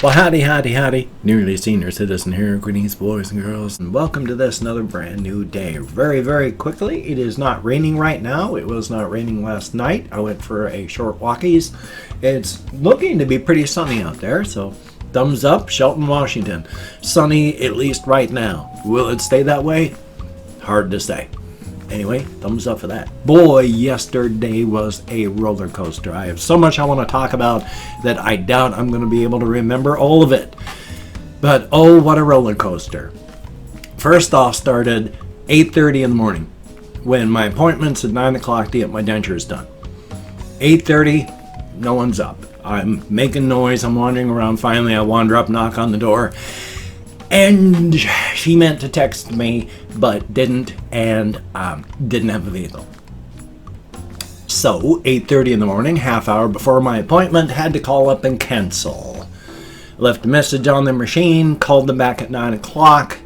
Well, howdy, nearly senior citizen here, greetings boys and girls, and welcome to this another brand new day. Very quickly, it is not raining right now. It was not raining last night. I went for a short walkies. It's looking to be pretty sunny out there, so thumbs up, Shelton, Washington. Sunny, at least right now. Will it stay that way? Hard to say. Anyway, thumbs up for that. Boy, yesterday was a roller coaster. I have so much I want to talk about that I doubt I'm going to be able to remember all of it. But oh, what a roller coaster. First off, started 8:30 in the morning when my appointment's at 9 o'clock to get my dentures done. 8:30, no one's up. I'm making noise, I'm wandering around. Finally, I wander up, knock on the door. And she meant to text me, but didn't, and didn't have a vehicle. So, 8:30 in the morning, half hour before my appointment, had to call up and cancel. Left a message on their machine, called them back at 9 o'clock,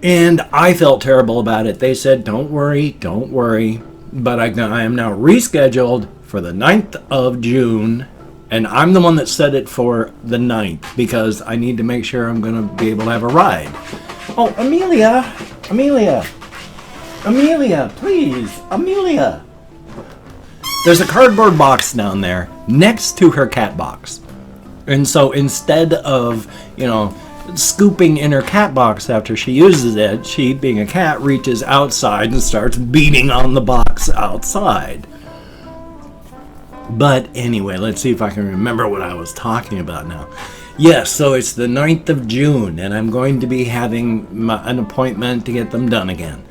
and I felt terrible about it. They said, don't worry, but I am now rescheduled for the 9th of June. And I'm the one that set it for the 9th because I need to make sure I'm going to be able to have a ride. Oh, Amelia, please, Amelia. There's a cardboard box down there next to her cat box. And so instead of, scooping in her cat box after she uses it, she, being a cat, reaches outside and starts beating on the box outside. But anyway, let's see if I can remember what I was talking about now. Yes, so it's the 9th of June, and I'm going to be having an appointment to get them done again.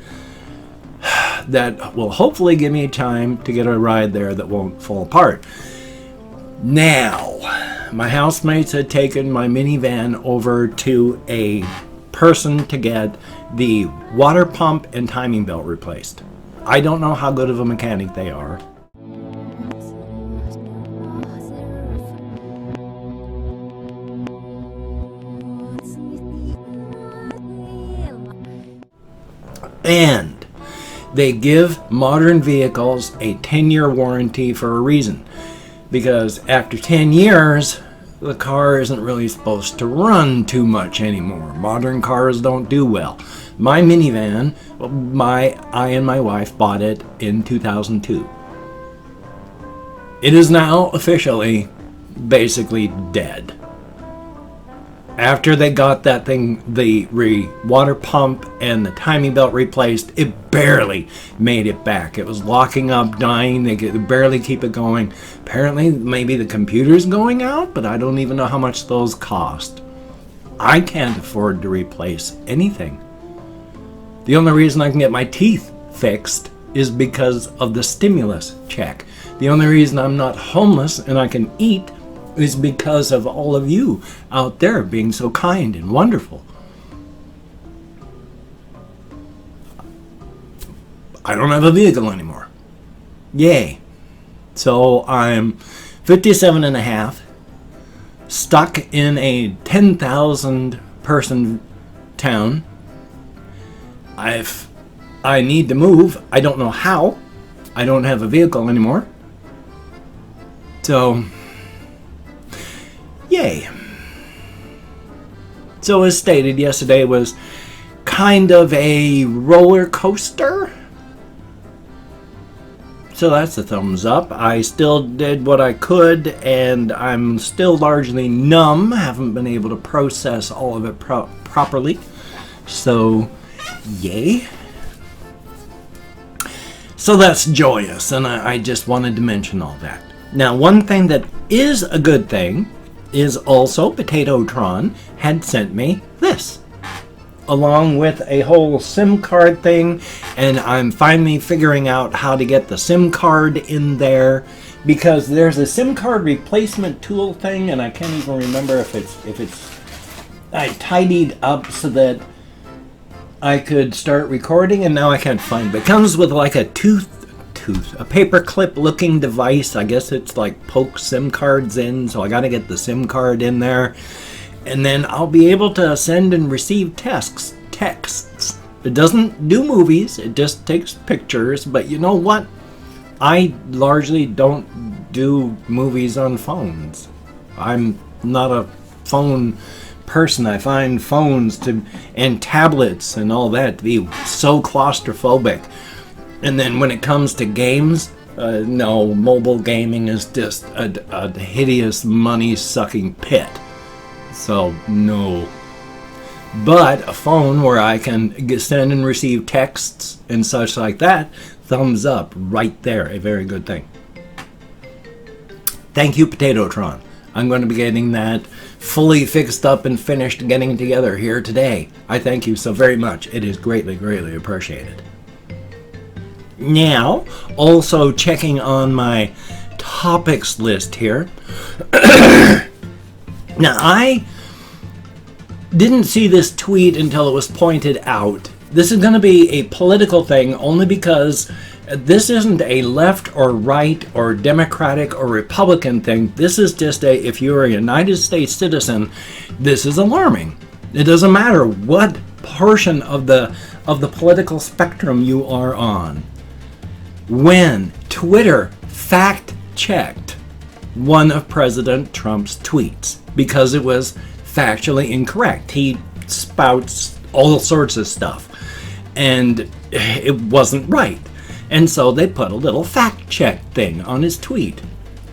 That will hopefully give me time to get a ride there that won't fall apart. Now, my housemates had taken my minivan over to a person to get the water pump and timing belt replaced. I don't know how good of a mechanic they are. And they give modern vehicles a 10-year warranty for a reason. Because after 10 years, the car isn't really supposed to run too much anymore. Modern cars don't do well. My minivan, I and my wife bought it in 2002. It is now officially basically dead. After they got that thing, the water pump and the timing belt replaced, it barely made it back. It was locking up, dying. They could barely keep it going. Apparently, maybe the computer's going out, but I don't even know how much those cost. I can't afford to replace anything. The only reason I can get my teeth fixed is because of the stimulus check. The only reason I'm not homeless and I can eat is because of all of you out there being so kind and wonderful. I don't have a vehicle anymore. Yay. So I'm 57 and a half, stuck in a 10,000 person town. I need to move. I don't know how. I don't have a vehicle anymore. So yay. So as stated, yesterday was kind of a roller coaster. So that's a thumbs up. I still did what I could, and I'm still largely numb. Haven't been able to process all of it properly. So, yay. So that's joyous, and I just wanted to mention all that. Now, one thing that is a good thing is also Potatotron had sent me this, along with a whole SIM card thing, and I'm finally figuring out how to get the SIM card in there, because there's a SIM card replacement tool thing, and I can't even remember if it's I tidied up so that I could start recording, and now I can't find it. It comes with like a paper clip looking device. I guess it's like poke SIM cards in, so I got to get the SIM card in there, and then I'll be able to send and receive texts. It doesn't do movies, it just takes pictures, but you know what? I largely don't do movies on phones. I'm not a phone person. I find phones and tablets and all that to be so claustrophobic. And then when it comes to games, no, mobile gaming is just a hideous money-sucking pit. So, no. But a phone where I can send and receive texts and such like that, thumbs up right there. A very good thing. Thank you, Potatotron. I'm going to be getting that fully fixed up and finished getting together here today. I thank you so very much. It is greatly, greatly appreciated. Now, also checking on my topics list here. Now, I didn't see this tweet until it was pointed out. This is going to be a political thing only because this isn't a left or right or Democratic or Republican thing. This is just if you're a United States citizen, this is alarming. It doesn't matter what portion of the political spectrum you are on. When Twitter fact-checked one of President Trump's tweets because it was factually incorrect. He spouts all sorts of stuff, and it wasn't right. And so they put a little fact-check thing on his tweet,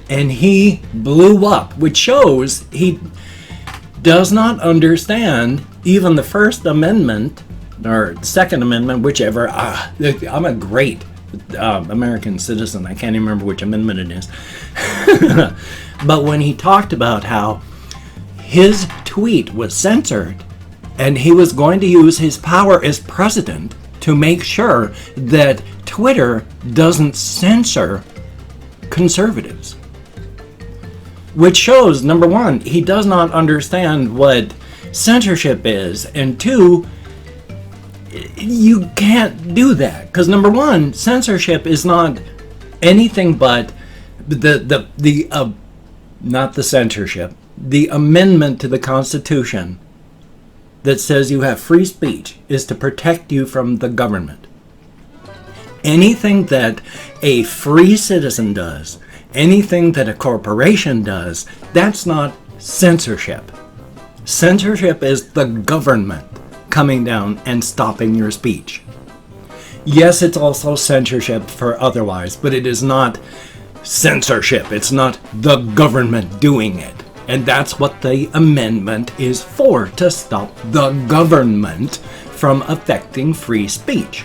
and he blew up, which shows he does not understand even the First Amendment, or Second Amendment, whichever. I'm a great American citizen. I can't even remember which amendment it is. But when he talked about how his tweet was censored and he was going to use his power as president to make sure that Twitter doesn't censor conservatives. Which shows, number one, he does not understand what censorship is, and two, you can't do that. Because number one, censorship is not anything but not the censorship, the amendment to the Constitution that says you have free speech is to protect you from the government. Anything that a free citizen does, anything that a corporation does, that's not censorship. Censorship is the government coming down and stopping your speech. Yes, it's also censorship for otherwise, but it is not censorship. It's not the government doing it. And that's what the amendment is for, to stop the government from affecting free speech.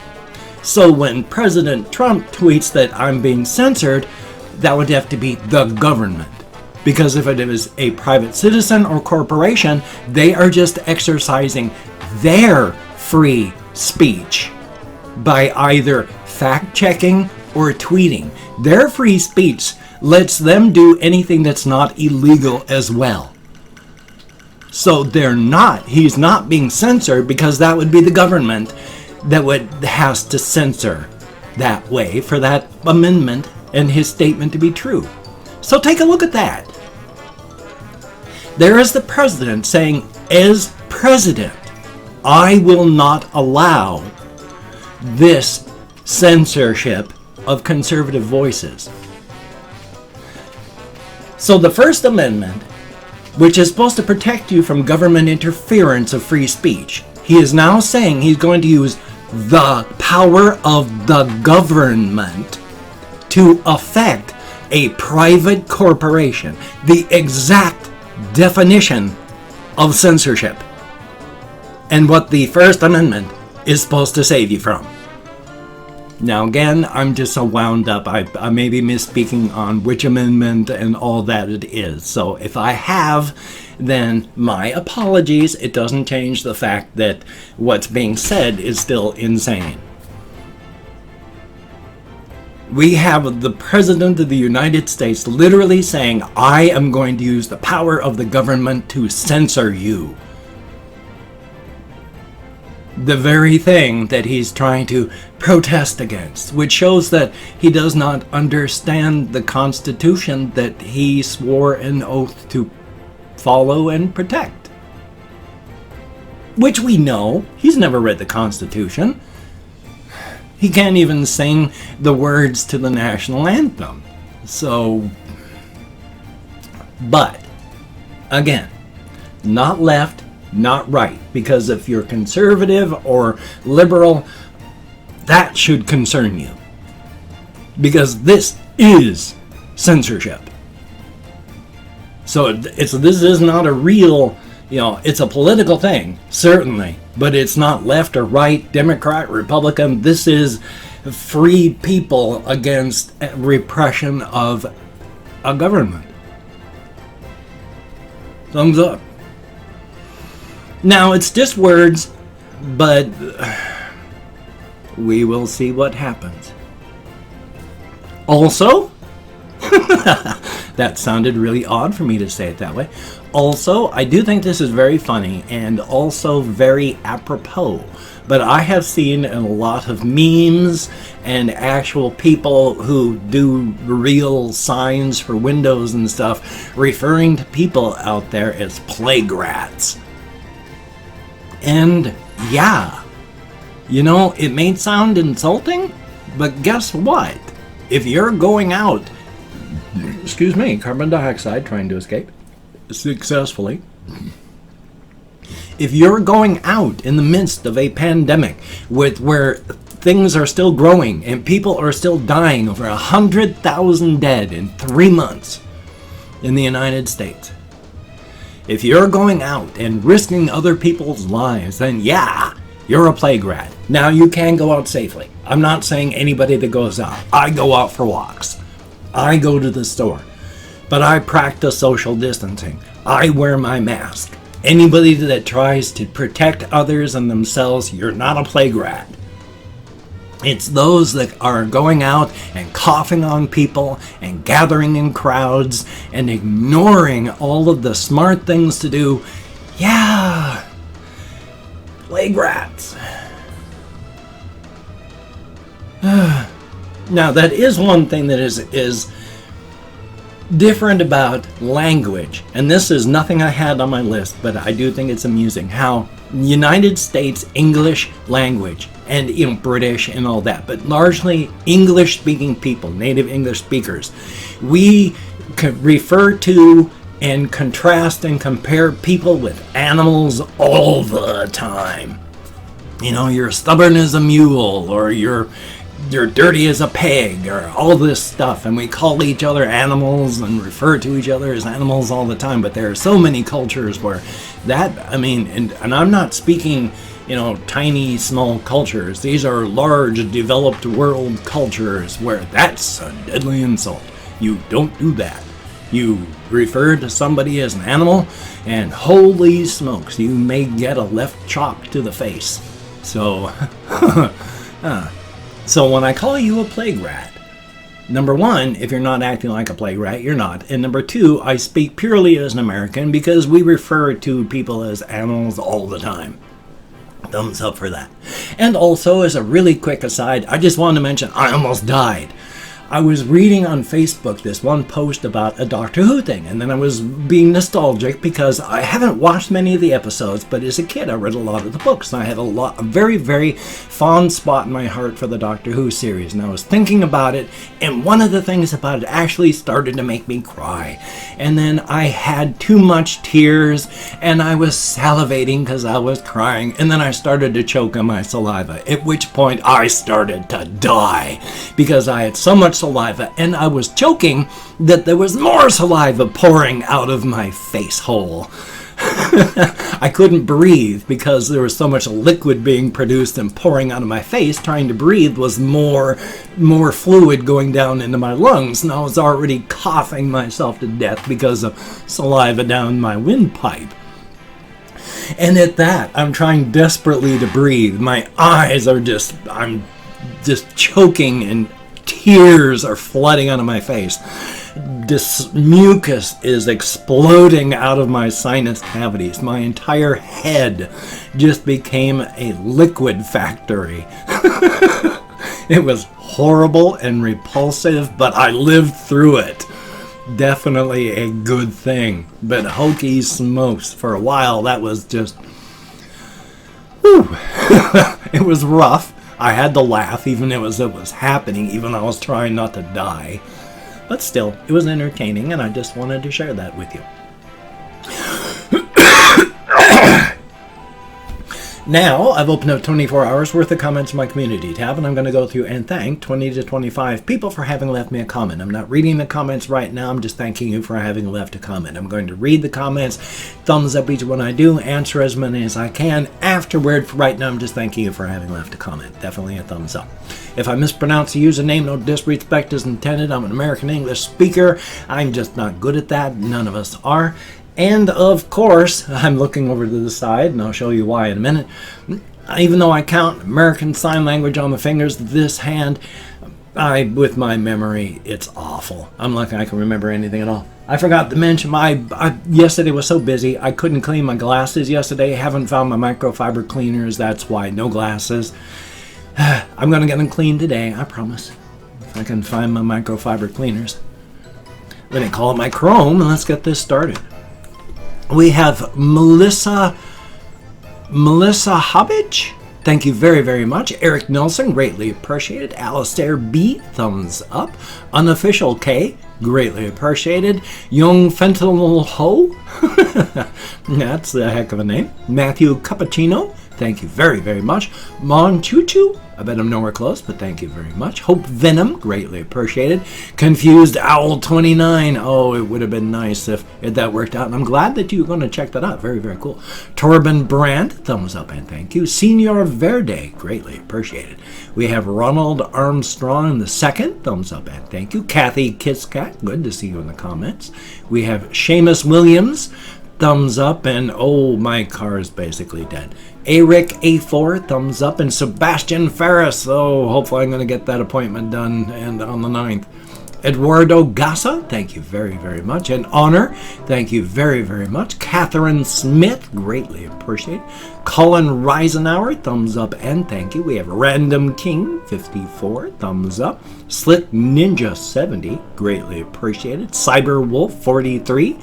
So when President Trump tweets that I'm being censored, that would have to be the government. Because if it is a private citizen or corporation, they are just exercising their free speech by either fact-checking or tweeting. Their free speech lets them do anything that's not illegal as well. So he's not being censored, because that would be the government that has to censor that way for that amendment and his statement to be true. So take a look at that. There is the president saying, as president, I will not allow this censorship of conservative voices. So the First Amendment, which is supposed to protect you from government interference of free speech, he is now saying he's going to use the power of the government to affect a private corporation. The exact definition of censorship and what the First Amendment is supposed to save you from. Now again, I'm just so wound up. I may be misspeaking on which amendment and all that it is. So if I have, then my apologies. It doesn't change the fact that what's being said is still insane. We have the President of the United States literally saying, I am going to use the power of the government to censor you. The very thing that he's trying to protest against, which shows that he does not understand the Constitution that he swore an oath to follow and protect. Which we know. He's never read the Constitution. He can't even sing the words to the national anthem. So, but, again, not left, not right. Because if you're conservative or liberal, that should concern you. Because this is censorship. So this is not a real, it's a political thing, certainly. But it's not left or right, Democrat, Republican. This is free people against repression of a government. Thumbs up. Now, it's just words, but we will see what happens. Also, that sounded really odd for me to say it that way. Also, I do think this is very funny and also very apropos. But I have seen a lot of memes and actual people who do real signs for windows and stuff referring to people out there as plague rats. And yeah, it may sound insulting, but guess what? If you're going out, carbon dioxide trying to escape successfully. If you're going out in the midst of a pandemic where things are still growing and people are still dying, over 100,000 dead in 3 months in the United States. If you're going out and risking other people's lives, then yeah, you're a plague rat. Now, you can go out safely. I'm not saying anybody that goes out. I go out for walks. I go to the store. But I practice social distancing. I wear my mask. Anybody that tries to protect others and themselves, you're not a plague rat. It's those that are going out and coughing on people and gathering in crowds and ignoring all of the smart things to do. Yeah, plague rats. Now, that is one thing that is different about language, and this is nothing I had on my list, but I do think it's amusing how United States English language and British and all that, but largely English speaking people, native English speakers, we refer to and contrast and compare people with animals all the time. You're stubborn as a mule, or you're dirty as a pig, or all this stuff, and we call each other animals and refer to each other as animals all the time. But there are so many cultures where and I'm not speaking tiny small cultures. These are large developed world cultures where that's a deadly insult. You don't do that. You refer to somebody as an animal, and holy smokes, you may get a left chop to the face. So So when I call you a plague rat, number one, if you're not acting like a plague rat, you're not. And number two, I speak purely as an American because we refer to people as animals all the time. Thumbs up for that. And also, as a really quick aside, I just wanted to mention I almost died. I was reading on Facebook this one post about a Doctor Who thing, and then I was being nostalgic because I haven't watched many of the episodes, but as a kid I read a lot of the books, and I had a very, very fond spot in my heart for the Doctor Who series, and I was thinking about it, and one of the things about it actually started to make me cry. And then I had too much tears, and I was salivating because I was crying, and then I started to choke on my saliva, at which point I started to die because I had so much saliva, and I was choking that there was more saliva pouring out of my face hole. I couldn't breathe because there was so much liquid being produced and pouring out of my face. Trying to breathe was more fluid going down into my lungs, and I was already coughing myself to death because of saliva down my windpipe. And at that, I'm trying desperately to breathe. My eyes are I'm just choking, and tears are flooding out of my face. This mucus is exploding out of my sinus cavities. My entire head just became a liquid factory. It was horrible and repulsive, but I lived through it. Definitely a good thing. But hokey smokes, for a while that was just... whew. It was rough. I had to laugh even as it was happening, even though I was trying not to die. But still, it was entertaining, and I just wanted to share that with you. Now, I've opened up 24 hours worth of comments in my community tab, and I'm going to go through and thank 20 to 25 people for having left me a comment. I'm not reading the comments right now. I'm just thanking you for having left a comment. I'm going to read the comments, thumbs up each one I do, answer as many as I can. Afterward, for right now, I'm just thanking you for having left a comment. Definitely a thumbs up. If I mispronounce the username, no disrespect is intended. I'm an American English speaker. I'm just not good at that. None of us are. And of course, I'm looking over to the side, and I'll show you why in a minute. Even though I count American Sign Language on the fingers of this hand, with my memory, it's awful. I'm lucky I can remember anything at all. I forgot to mention, yesterday was so busy, I couldn't clean my glasses yesterday. Haven't found my microfiber cleaners, that's why, no glasses. I'm going to get them cleaned today, I promise. If I can find my microfiber cleaners. Then I call it my Chrome, and let's get this started. We have Melissa Hobbage. Thank you very, very much. Eric Nelson, greatly appreciated. Alistair B, thumbs up. Unofficial K, greatly appreciated. Young Fentanyl Ho, that's a heck of a name. Matthew Cappuccino, thank you very, very much. Mon Choo Choo, I bet I'm nowhere close, but thank you very much. Hope Venom, greatly appreciated. Confused Owl 29. Oh, it would have been nice if that worked out. And I'm glad that you're going to check that out. Very, very cool. Torben Brandt, thumbs up and thank you. Senor Verde, greatly appreciated. We have Ronald Armstrong II, thumbs up and thank you. Kathy Kisscat, good to see you in the comments. We have Seamus Williams, thumbs up, and oh, my car is basically dead. Eric A4, thumbs up, and Sebastian Ferris. Oh, hopefully I'm going to get that appointment done and on the 9th. Eduardo Gassa, thank you very, very much. And Honor, thank you very, very much. Catherine Smith, greatly appreciate. Colin Reisenauer, thumbs up and thank you. We have Random King, 54, thumbs up. Slick Ninja, 70, greatly appreciated. Cyber Wolf, 43,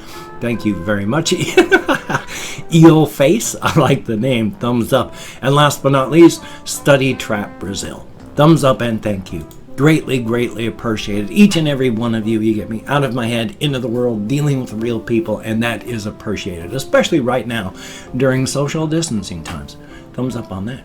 thank you very much. Eel Face, I like the name, thumbs up. And last but not least, Study Trap Brazil, thumbs up and thank you. Greatly, greatly appreciated. Each and every one of you, you get me out of my head, into the world, dealing with real people, and that is appreciated, especially right now during social distancing times. Thumbs up on that.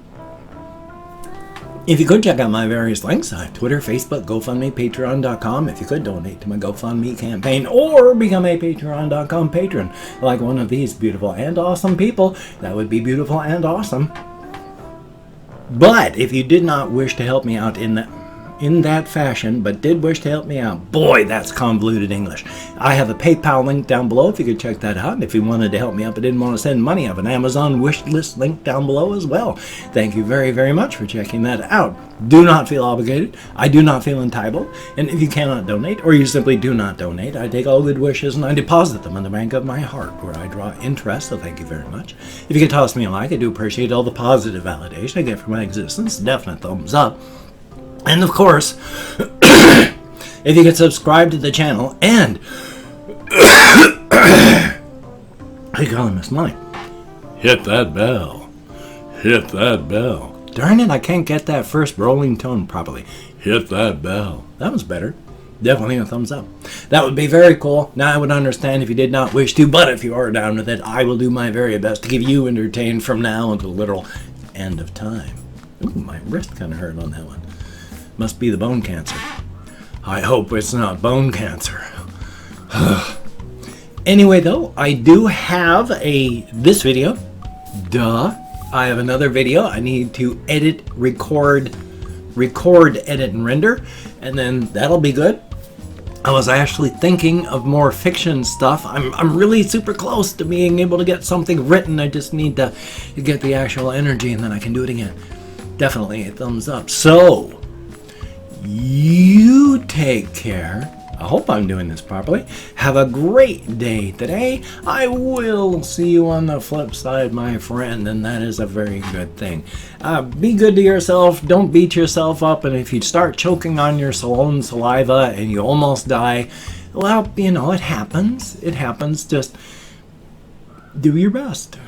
If you could check out my various links, I have Twitter, Facebook, GoFundMe, Patreon.com. If you could donate to my GoFundMe campaign or become a Patreon.com patron, like one of these beautiful and awesome people, that would be beautiful and awesome. But if you did not wish to help me out in that fashion, but did wish to help me out, boy, that's convoluted English. I have a PayPal link down below if you could check that out. And if you wanted to help me out but didn't want to send money, I have an Amazon wish list link down below as well. Thank you very, very much for checking that out. Do not feel obligated. I do not feel entitled. And if you cannot donate, or you simply do not donate, I take all good wishes and I deposit them in the bank of my heart where I draw interest, so thank you very much. If you could toss me a like, I do appreciate all the positive validation I get for my existence. Definite thumbs up. And of course, if you could subscribe to the channel and I can't miss mine. Hit that bell. Hit that bell. Darn it, I can't get that first rolling tone properly. Hit that bell. That was better. Definitely a thumbs up. That would be very cool. Now I would understand if you did not wish to, but if you are down with it, I will do my very best to keep you entertained from now until the literal end of time. Ooh, my wrist kind of hurt on that one. Must be the bone cancer. I hope it's not bone cancer. Anyway, though, I do have this video. Duh. I have another video. I need to edit, record, edit, and render. And then that'll be good. I was actually thinking of more fiction stuff. I'm really super close to being able to get something written. I just need to get the actual energy and then I can do it again. Definitely a thumbs up. So, you take care. I hope I'm doing this properly. Have a great day today. I will see you on the flip side, my friend, and that is a very good thing. Be good to yourself. Don't beat yourself up, and if you start choking on your own saliva and you almost die, well, you know, it happens. It happens. Just do your best.